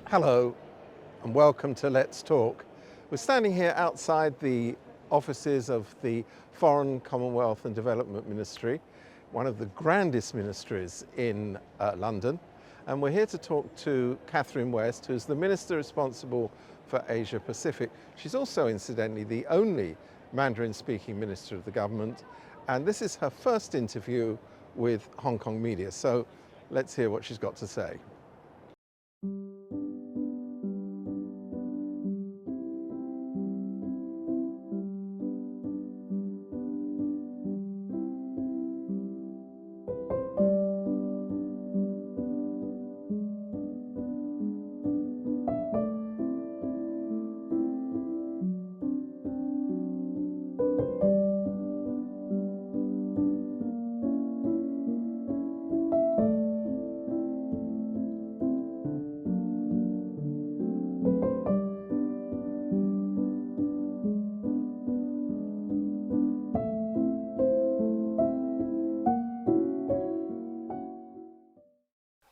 Hello and welcome to Let's Talk. We're standing here outside the offices of the Foreign, Commonwealth and Development Ministry, one of the grandest ministries in London. And we're here to talk to Catherine West, who's the Minister responsible for Asia Pacific. She's also, incidentally, the only Mandarin-speaking minister of the government. And this is her first interview with Hong Kong media. So let's hear what she's got to say.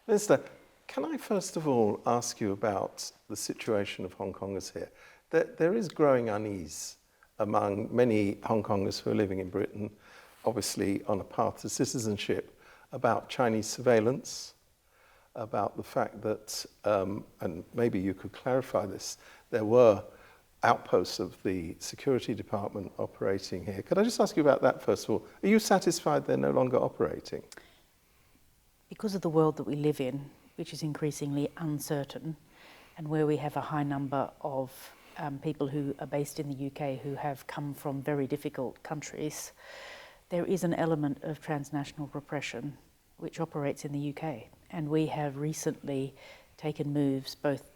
Minister, can I first of all ask you about the situation of Hong Kongers here? There is growing unease among many Hong Kongers who are living in Britain, obviously on a path to citizenship, about Chinese surveillance, about the fact that, and maybe you could clarify this, there were outposts of the security department operating here. Could I just ask you about that first of all? Are you satisfied they're no longer operating? Because of the world that we live in, which is increasingly uncertain, and where we have a high number of people who are based in the UK who have come from very difficult countries, there is an element of transnational repression which operates in the UK. And we have recently taken moves, both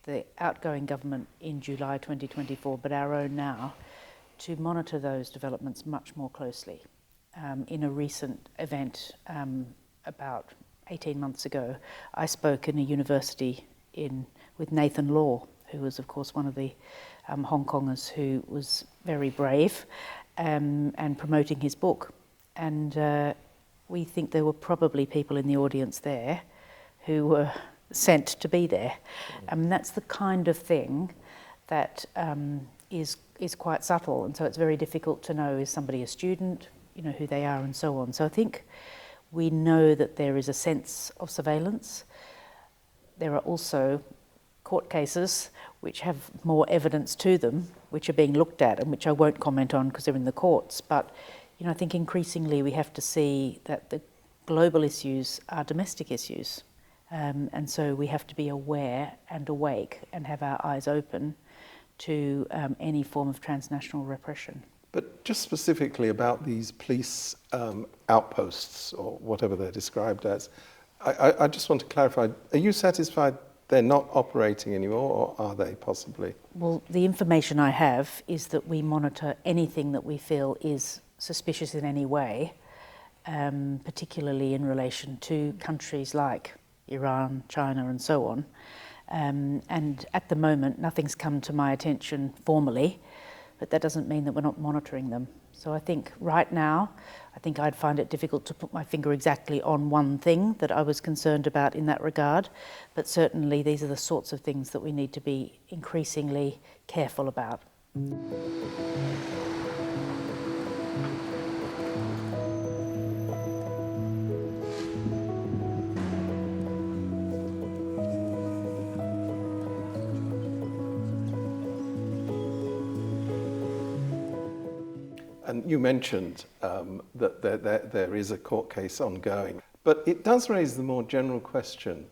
the outgoing government in July 2024, but our own now, to monitor those developments much more closely. In a recent event about 18 months ago, I spoke in a university with Nathan Law, who was, of course, one of the Hong Kongers who was very brave and promoting his book. And we think there were probably people in the audience there who were sent to be there. That's the kind of thing that is quite subtle, and so it's very difficult to know, is somebody a student, who they are and so on. So I think we know that there is a sense of surveillance. There are also court cases which have more evidence to them, which are being looked at and which I won't comment on because they're in the courts. But I think increasingly we have to see that the global issues are domestic issues. And so we have to be aware and awake and have our eyes open to any form of transnational repression. But just specifically about these police outposts, or whatever they're described as, I just want to clarify, are you satisfied they're not operating anymore, or are they possibly? Well, the information I have is that we monitor anything that we feel is suspicious in any way, particularly in relation to countries like Iran, China and so on. And at the moment, nothing's come to my attention formally, but that doesn't mean that we're not monitoring them. So I think right now, I'd find it difficult to put my finger exactly on one thing that I was concerned about in that regard, but certainly these are the sorts of things that we need to be increasingly careful about. And you mentioned that there is a court case ongoing, but it does raise the more general question,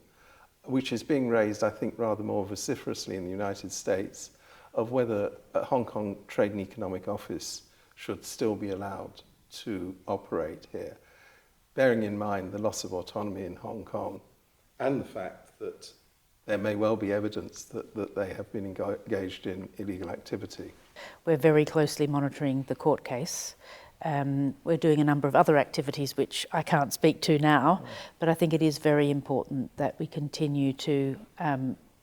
which is being raised, I think, rather more vociferously in the United States, of whether a Hong Kong Trade and Economic Office should still be allowed to operate here, bearing in mind the loss of autonomy in Hong Kong and the fact that there may well be evidence that they have been engaged in illegal activity. We're very closely monitoring the court case. We're doing a number of other activities which I can't speak to now, but I think it is very important that we continue to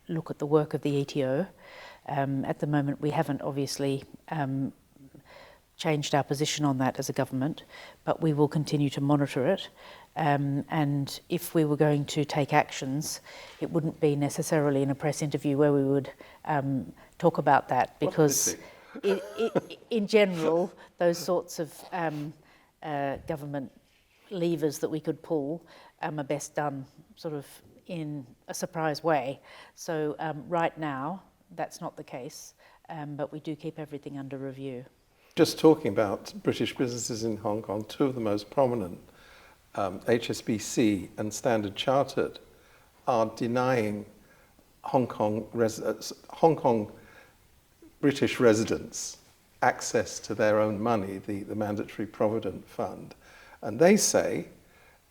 look at the work of the ETO. At the moment, we haven't obviously changed our position on that as a government, but we will continue to monitor it. And if we were going to take actions, it wouldn't be necessarily in a press interview where we would talk about that, because in general, those sorts of government levers that we could pull are best done sort of in a surprise way. So right now, that's not the case, but we do keep everything under review. Just talking about British businesses in Hong Kong, two of the most prominent, HSBC and Standard Chartered, are denying Hong Kong British residents access to their own money, the Mandatory Provident Fund. And they say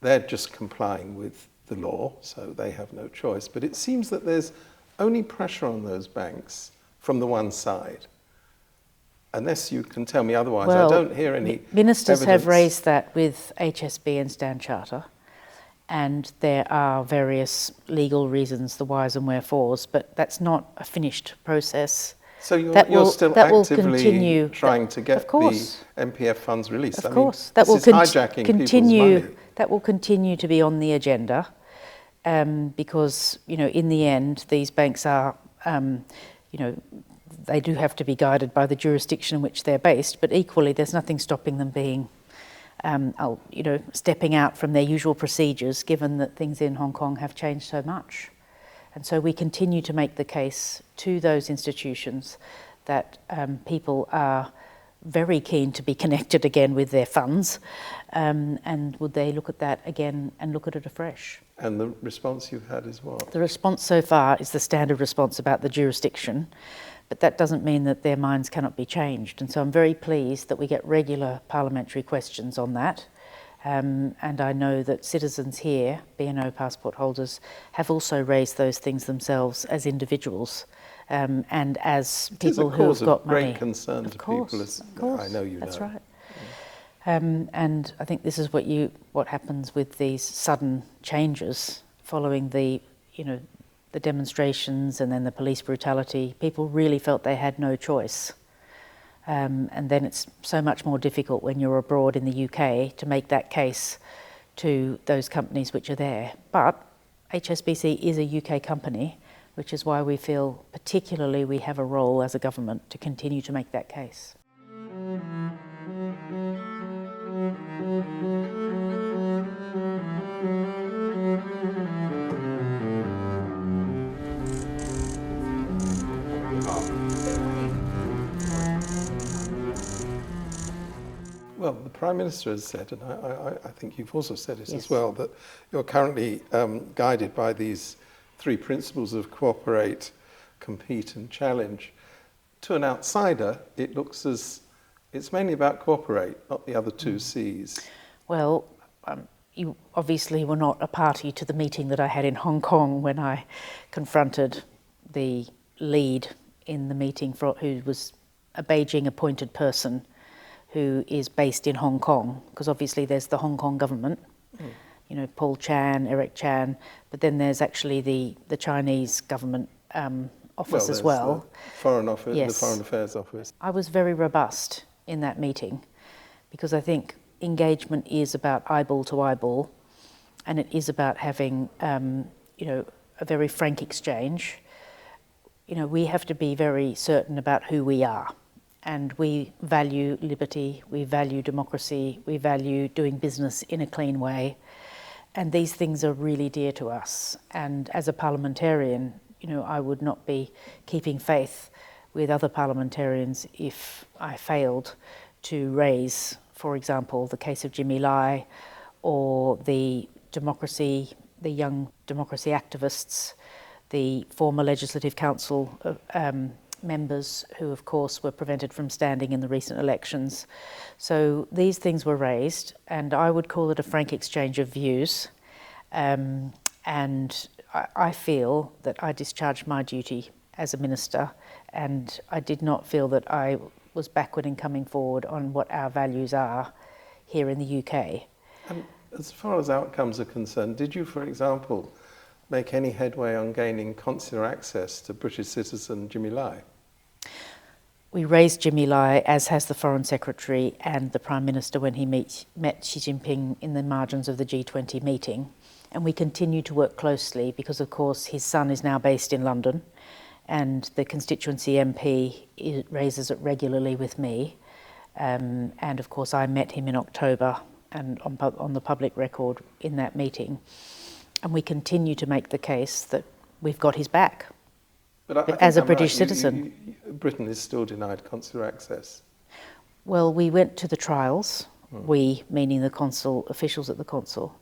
they're just complying with the law, so they have no choice. But it seems that there's only pressure on those banks from the one side. Unless you can tell me otherwise, well, I don't hear any ministers evidence. have raised that with HSB and Standard Chartered, and there are various legal reasons, the whys and wherefores, but that's not a finished process. So you're still actively trying to get the MPF funds released. Of course, that will hijacking continue. people's money. That will continue to be on the agenda, because in the end, these banks are, they do have to be guided by the jurisdiction in which they're based. But equally, there's nothing stopping them being, stepping out from their usual procedures, given that things in Hong Kong have changed so much. And so we continue to make the case to those institutions that people are very keen to be connected again with their funds, and would they look at that again and look at it afresh. And the response you've had is what? The response so far is the standard response about the jurisdiction, but that doesn't mean that their minds cannot be changed. And so I'm very pleased that we get regular parliamentary questions on that. And I know that citizens here, BNO passport holders, have also raised those things themselves as individuals, and as people who have got money. It is a cause of great concern to people, as I know you know. That's right. And I think this is what happens with these sudden changes following the demonstrations and then the police brutality. People really felt they had no choice. And then it's so much more difficult when you're abroad in the UK to make that case to those companies which are there. But HSBC is a UK company, which is why we feel particularly we have a role as a government to continue to make that case. Well, the Prime Minister has said, and I think you've also said it Yes. as well, that you're currently guided by these three principles of cooperate, compete and challenge. To an outsider, it looks as it's mainly about cooperate, not the other two C's. Well, you obviously were not a party to the meeting that I had in Hong Kong when I confronted the lead in the meeting, who was a Beijing appointed person who is based in Hong Kong, because obviously there's the Hong Kong government, Paul Chan, Eric Chan, but then there's actually the Chinese government office as well. The Foreign Office, yes. The Foreign Affairs Office. I was very robust in that meeting, because I think engagement is about eyeball to eyeball, and it is about having a very frank exchange. We have to be very certain about who we are. And we value liberty, we value democracy, we value doing business in a clean way. And these things are really dear to us. And as a parliamentarian, I would not be keeping faith with other parliamentarians if I failed to raise, for example, the case of Jimmy Lai, or the young democracy activists, the former Legislative Council members who, of course, were prevented from standing in the recent elections. So these things were raised, and I would call it a frank exchange of views. And I feel that I discharged my duty as a minister, and I did not feel that I was backward in coming forward on what our values are here in the UK. And as far as outcomes are concerned, did you, for example, make any headway on gaining consular access to British citizen Jimmy Lai? we raised Jimmy Lai, as has the Foreign Secretary and the Prime Minister when he met Xi Jinping in the margins of the G20 meeting. And we continue to work closely because, of course, his son is now based in London and the constituency MP raises it regularly with me. And, of course, I met him in October and on the public record in that meeting. And we continue to make the case that we've got his back. But as a British citizen. Britain is still denied consular access. Well, we went to the trials, we meaning the consul, officials at the consul,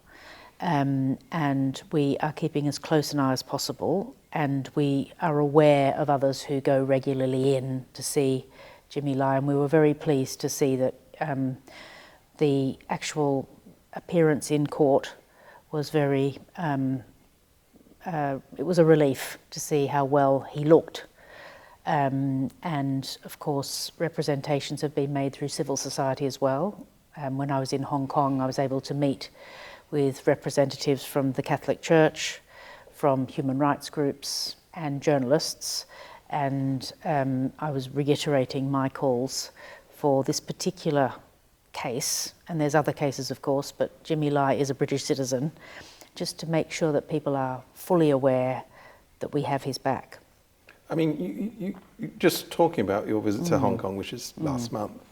and we are keeping as close an eye as possible, and we are aware of others who go regularly in to see Jimmy Lai, and we were very pleased to see that the actual appearance in court was very it was a relief to see how well he looked. And of course, representations have been made through civil society as well. When I was in Hong Kong, I was able to meet with representatives from the Catholic Church, from human rights groups and journalists. And I was reiterating my calls for this particular case, and there's other cases of course, but Jimmy Lai is a British citizen, just to make sure that people are fully aware that we have his back. I mean, you just talking about your visit to Hong Kong, which is last month,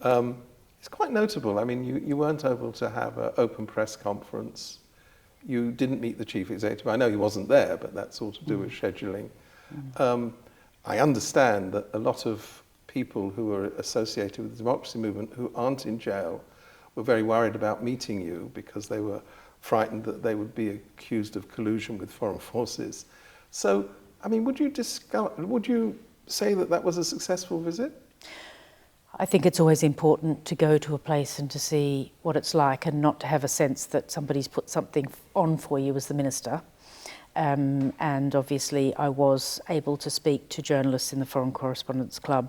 it's quite notable. I mean, you weren't able to have an open press conference. You didn't meet the chief executive. I know he wasn't there, but that's all to do with scheduling. I understand that a lot of people who are associated with the democracy movement who aren't in jail were very worried about meeting you because they were frightened that they would be accused of collusion with foreign forces. So, I mean, would you say that that was a successful visit? I think it's always important to go to a place and to see what it's like and not to have a sense that somebody's put something on for you as the minister. And obviously I was able to speak to journalists in the Foreign Correspondents Club.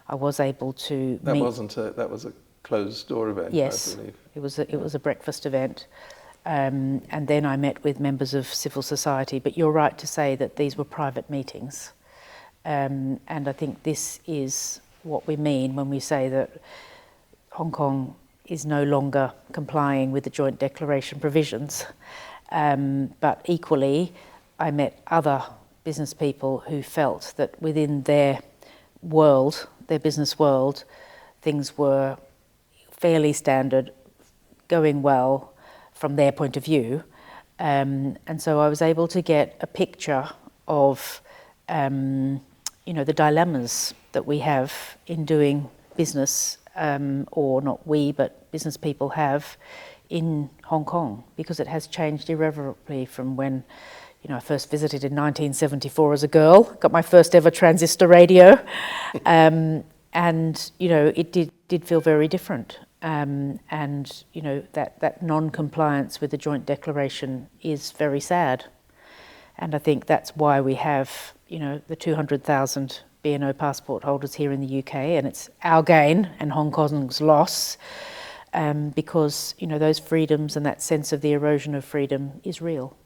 I was able to meet... That was a closed door event, yes, I believe. It was a breakfast event. And then I met with members of civil society, but you're right to say that these were private meetings. And I think this is what we mean when we say that Hong Kong is no longer complying with the Joint Declaration provisions. But equally, I met other business people who felt that within their world, their business world, things were fairly standard, going well from their point of view. And so I was able to get a picture of, the dilemmas that we have in doing business, or not we, but business people have in Hong Kong, because it has changed irrevocably from when I first visited in 1974 as a girl, got my first ever transistor radio, and it did feel very different. That non-compliance with the Joint Declaration is very sad. And I think that's why we have, the 200,000 BNO passport holders here in the UK, and it's our gain and Hong Kong's loss, because, those freedoms and that sense of the erosion of freedom is real.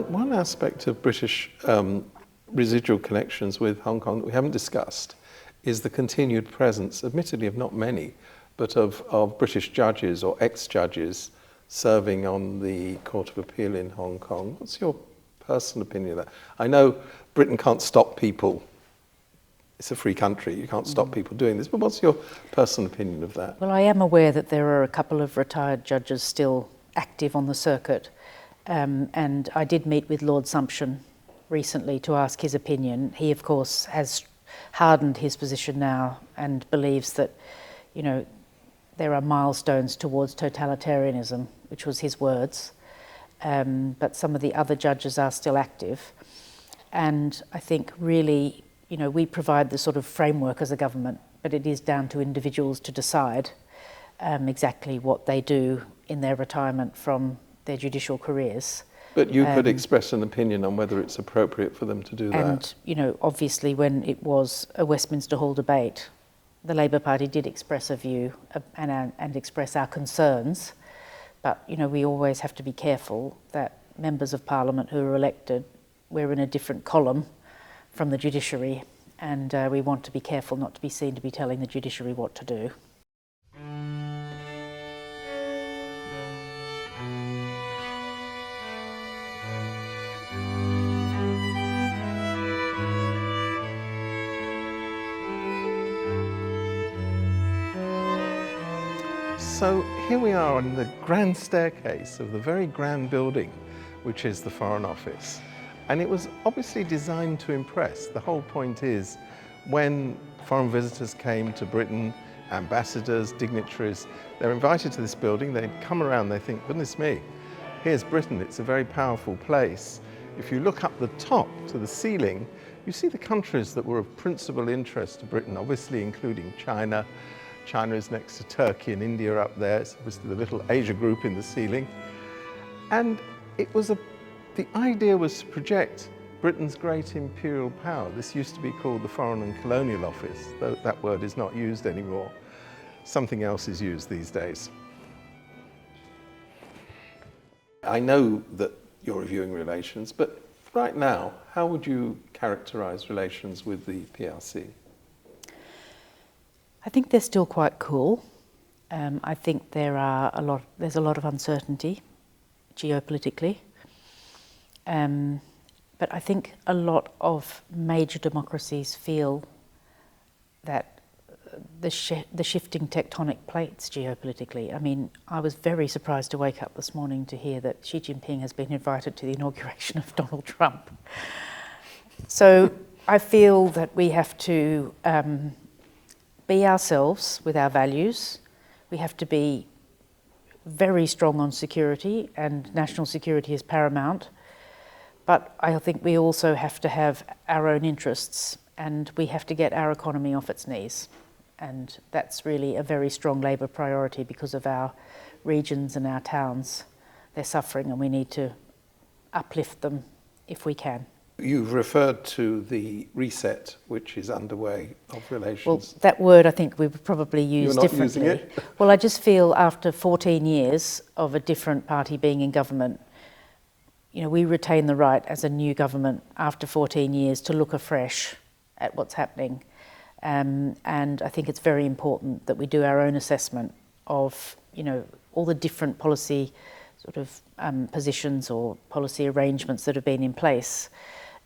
One aspect of British residual connections with Hong Kong that we haven't discussed is the continued presence, admittedly of not many, but of British judges or ex-judges serving on the Court of Appeal in Hong Kong. What's your personal opinion of that? I know Britain can't stop people. It's a free country. You can't stop people doing this. But what's your personal opinion of that? Well, I am aware that there are a couple of retired judges still active on the circuit. And I did meet with Lord Sumption recently to ask his opinion. He, of course, has hardened his position now and believes that, there are milestones towards totalitarianism, which was his words. But some of the other judges are still active. And I think really, we provide the sort of framework as a government, but it is down to individuals to decide exactly what they do in their retirement from their judicial careers. But you could express an opinion on whether it's appropriate for them to do that. And, you know, obviously when it was a Westminster Hall debate, the Labour Party did express a view and express our concerns. But, you know, we always have to be careful that members of Parliament who are elected, we're in a different column from the judiciary, and we want to be careful not to be seen to be telling the judiciary what to do. So here we are on the grand staircase of the very grand building, which is the Foreign Office. And it was obviously designed to impress. The whole point is, when foreign visitors came to Britain, ambassadors, dignitaries, they're invited to this building, they come around, they think, goodness me, here's Britain, it's a very powerful place. If you look up the top to the ceiling, you see the countries that were of principal interest to Britain, obviously including China. China is next to Turkey and India up there. It's obviously the little Asia group in the ceiling. And it was the idea was to project Britain's great imperial power. This used to be called the Foreign and Colonial Office, though that word is not used anymore. Something else is used these days. I know that you're reviewing relations, but right now, how would you characterise relations with the PRC? I think they're still quite cool. I think there's a lot of uncertainty geopolitically. But I think a lot of major democracies feel that the shifting tectonic plates geopolitically. I mean, I was very surprised to wake up this morning to hear that Xi Jinping has been invited to the inauguration of Donald Trump. So I feel that we have to be ourselves with our values. We have to be very strong on security, and national security is paramount. But I think we also have to have our own interests, and we have to get our economy off its knees. And that's really a very strong Labour priority because of our regions and our towns. They're suffering, and we need to uplift them if we can. You've referred to the reset, which is underway, of relations. Well, that word I think we would probably use You're not differently. using it? Well, I just feel after 14 years of a different party being in government, you know, we retain the right as a new government after 14 years to look afresh at what's happening. And I think it's very important that we do our own assessment of, you know, all the different policy sort of positions or policy arrangements that have been in place.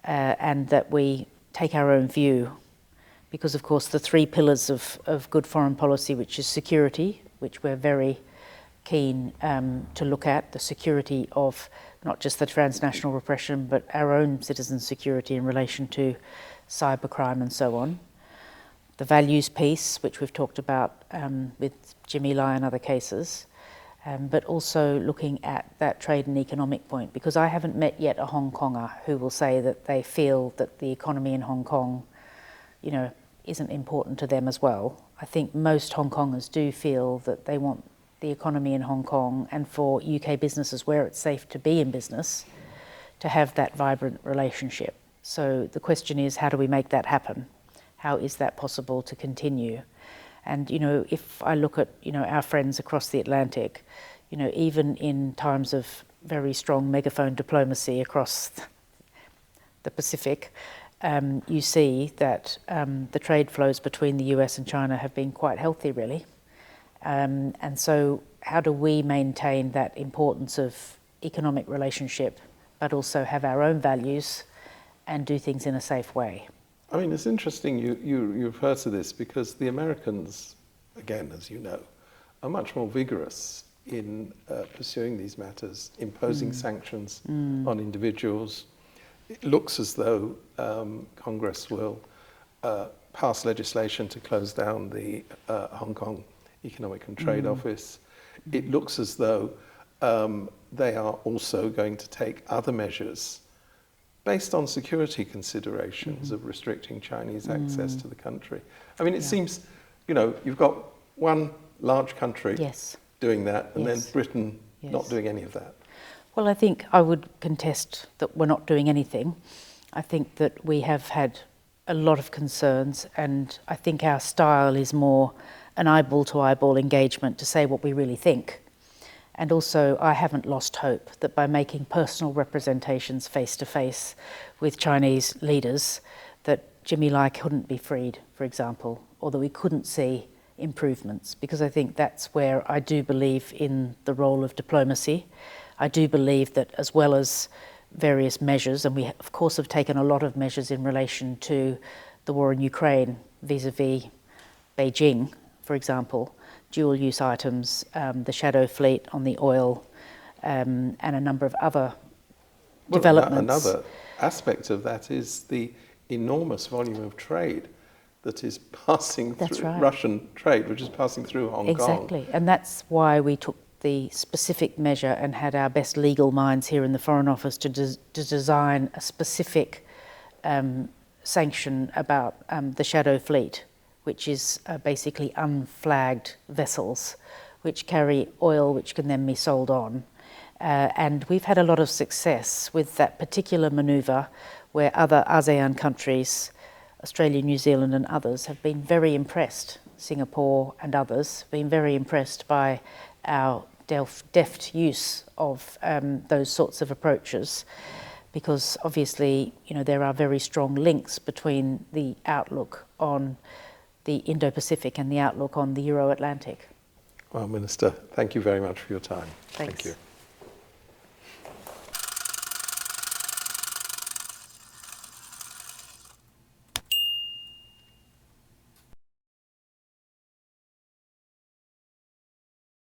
And that we take our own view, because of course the three pillars of good foreign policy, which is security, which we're very keen to look at, the security of not just the transnational repression, but our own citizens' security in relation to cybercrime and so on. The values piece, which we've talked about with Jimmy Lai and other cases. But also looking at that trade and economic point, because I haven't met yet a Hong Konger who will say that they feel that the economy in Hong Kong, you know, isn't important to them as well. I think most Hong Kongers do feel that they want the economy in Hong Kong, and for UK businesses where it's safe to be in business, to have that vibrant relationship. So the question is, how do we make that happen? How is that possible to continue? And, you know, if I look at, you know, our friends across the Atlantic, you know, even in times of very strong megaphone diplomacy across the Pacific, you see that the trade flows between the US and China have been quite healthy, really. And so how do we maintain that importance of economic relationship, but also have our own values and do things in a safe way? I mean, it's interesting you refer to this, because the Americans, again, as you know, are much more vigorous in pursuing these matters, imposing sanctions on individuals. It looks as though Congress will pass legislation to close down the Hong Kong Economic and Trade Office. It looks as though they are also going to take other measures based on security considerations of restricting Chinese access to the country. I mean, it seems, you know, you've got one large country doing that, and then Britain not doing any of that. Well, I think I would contest that we're not doing anything. I think that we have had a lot of concerns, and I think our style is more an eyeball-to-eyeball engagement to say what we really think. And also, I haven't lost hope that by making personal representations face-to-face with Chinese leaders, that Jimmy Lai couldn't be freed, for example, or that we couldn't see improvements, because I think that's where I do believe in the role of diplomacy. I do believe that as well as various measures, and we of course have taken a lot of measures in relation to the war in Ukraine vis-a-vis Beijing, for example, dual-use items, the shadow fleet on the oil, and a number of other developments. Another aspect of that is the enormous volume of trade that is passing through, right. Russian trade, which is passing through Hong Kong. Exactly, and that's why we took the specific measure and had our best legal minds here in the Foreign Office to design a specific sanction about the shadow fleet, which is basically unflagged vessels which carry oil which can then be sold on. And we've had a lot of success with that particular manoeuvre, where other ASEAN countries, Australia, New Zealand and others, have been very impressed, Singapore and others, been very impressed by our deft use of those sorts of approaches, because obviously, you know, there are very strong links between the outlook on the Indo-Pacific and the outlook on the Euro-Atlantic. Well, Minister, thank you very much for your time. Thanks. Thank you.